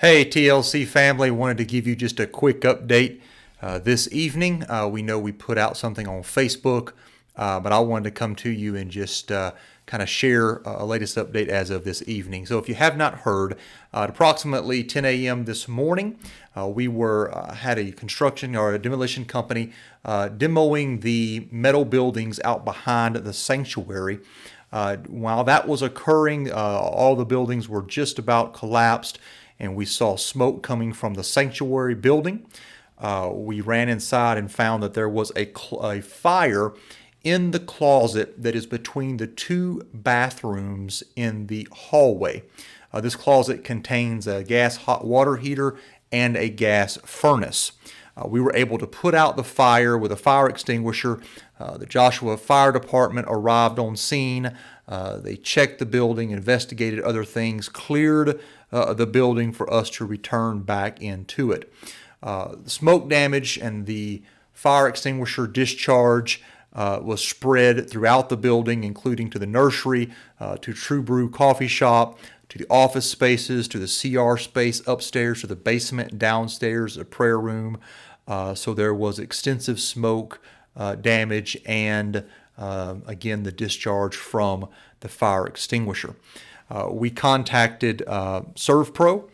Hey, TLC family, wanted to give you just a quick update this evening. We know we put out something on Facebook, but I wanted to come to you and just kind of share a latest update as of this evening. So if you have not heard, at approximately 10 a.m. this morning, we had a construction or a demolition company demoing the metal buildings out behind the sanctuary. While that was occurring, all the buildings were just about collapsed, and we saw smoke coming from the sanctuary building. We ran inside and found that there was a fire in the closet that is between the two bathrooms in the hallway. This closet contains a gas hot water heater and a gas furnace. We were able to put out the fire with a fire extinguisher. The Joshua Fire Department arrived on scene. They checked the building, investigated other things, cleared the building for us to return back into it. The smoke damage and the fire extinguisher discharge was spread throughout the building, including to the nursery, to True Brew coffee shop, to the office spaces, to the CR space upstairs, to the basement downstairs, the prayer room. So there was extensive smoke damage and, again, the discharge from the fire extinguisher. We contacted ServPro.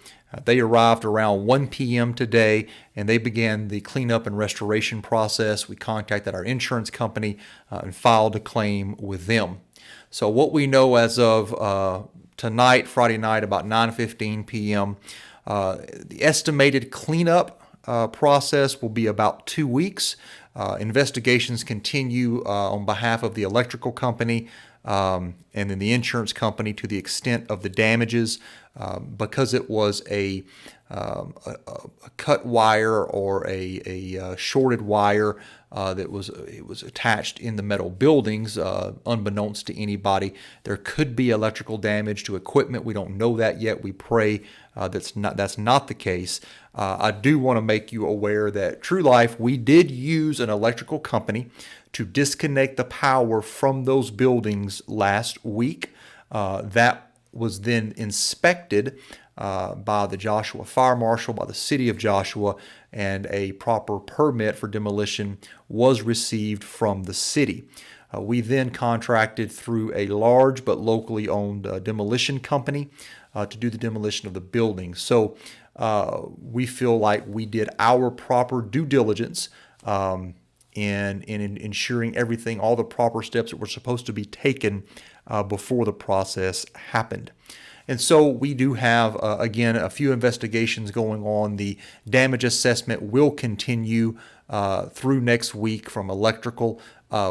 They arrived around 1 p.m. today, and they began the cleanup and restoration process. We contacted our insurance company and filed a claim with them. So what we know as of tonight, Friday night, about 9:15 p.m., the estimated cleanup process will be about 2 weeks. Investigations continue on behalf of the electrical company and then the insurance company to the extent of the damages. Because it was a cut wire or a shorted wire that was attached in the metal buildings, unbeknownst to anybody. There could be electrical damage to equipment. We don't know that yet. We pray that's not the case. I do want to make you aware that True Life, we did use an electrical company to disconnect the power from those buildings last week. That was then inspected by the Joshua Fire Marshal, by the City of Joshua, and a proper permit for demolition was received from the city. We then contracted through a large but locally owned demolition company to do the demolition of the building. So we feel like we did our proper due diligence in ensuring everything, all the proper steps that were supposed to be taken before the process happened. And so we do have, again, a few investigations going on. The damage assessment will continue through next week from electrical.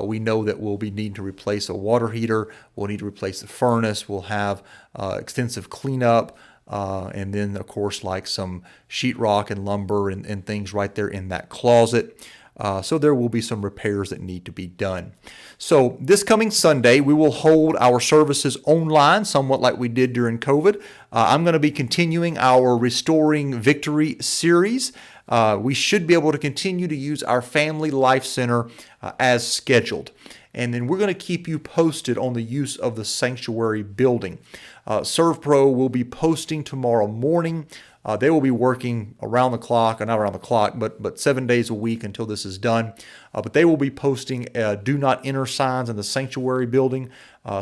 We know that we'll be needing to replace a water heater. We'll need to replace the furnace. We'll have extensive cleanup. And then, of course, like some sheetrock and lumber and things right there in that closet. So there will be some repairs that need to be done. So this coming Sunday, we will hold our services online, somewhat like we did during COVID. I'm going to be continuing our Restoring Victory series. We should be able to continue to use our Family Life Center as scheduled. And then we're going to keep you posted on the use of the sanctuary building. ServPro will be posting tomorrow morning. They will be working around the clock, or not around the clock, but 7 days a week until this is done. But they will be posting do not enter signs in the sanctuary building,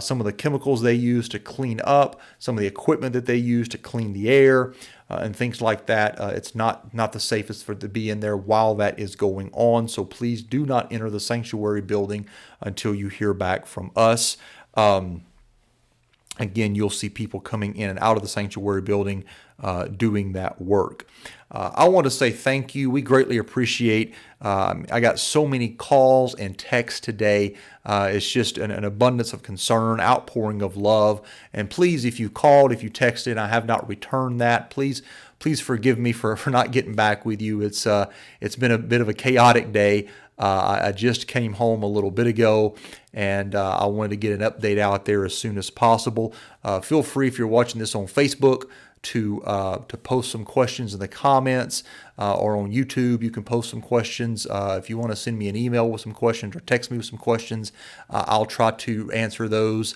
some of the chemicals they use to clean up, some of the equipment that they use to clean the air, and things like that. It's not the safest for it to be in there while that is going on. So please do not enter the sanctuary building until you hear back from us. Again, you'll see people coming in and out of the sanctuary building doing that work. I want to say thank you. We greatly appreciate. I got so many calls and texts today. It's just an abundance of concern, outpouring of love. And please, if you called, if you texted, and I have not returned that, please forgive me for not getting back with you. It's been a bit of a chaotic day. I just came home a little bit ago, and I wanted to get an update out there as soon as possible. Feel free, if you're watching this on Facebook, to post some questions in the comments, or on YouTube, you can post some questions. If you want to send me an email with some questions or text me with some questions, I'll try to answer those.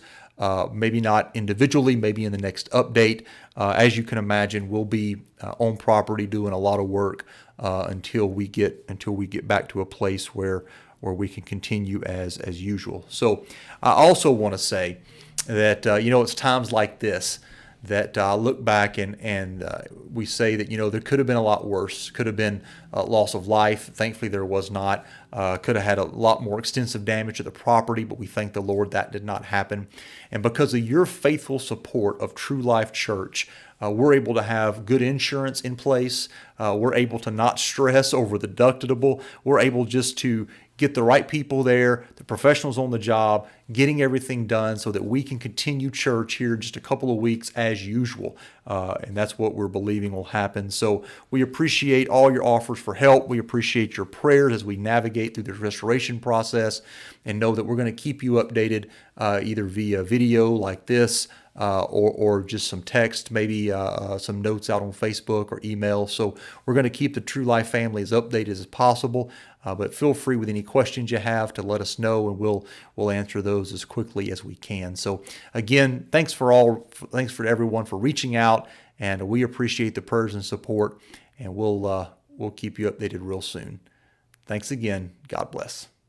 maybe not individually, maybe in the next update. As you can imagine, we'll be on property doing a lot of work until we get back to a place where we can continue as usual. So I also want to say that it's times like this that I look back and we say that there could have been a lot worse. Could have been loss of life. Thankfully, there was not. Could have had a lot more extensive damage to the property, but we thank the Lord that did not happen. And because of your faithful support of True Life Church, we're able to have good insurance in place. We're able to not stress over the deductible. We're able just to get the right people there, the professionals on the job, getting everything done so that we can continue church here just a couple of weeks as usual. And that's what we're believing will happen. So we appreciate all your offers for help. We appreciate your prayers as we navigate through the restoration process, and know that we're going to keep you updated either via video like this, or just some text, maybe some notes out on Facebook or email. So we're going to keep the True Life family as updated as possible. But feel free with any questions you have to let us know, and we'll answer those as quickly as we can. So again, thanks for everyone for reaching out, and we appreciate the prayers and support. And we'll keep you updated real soon. Thanks again. God bless.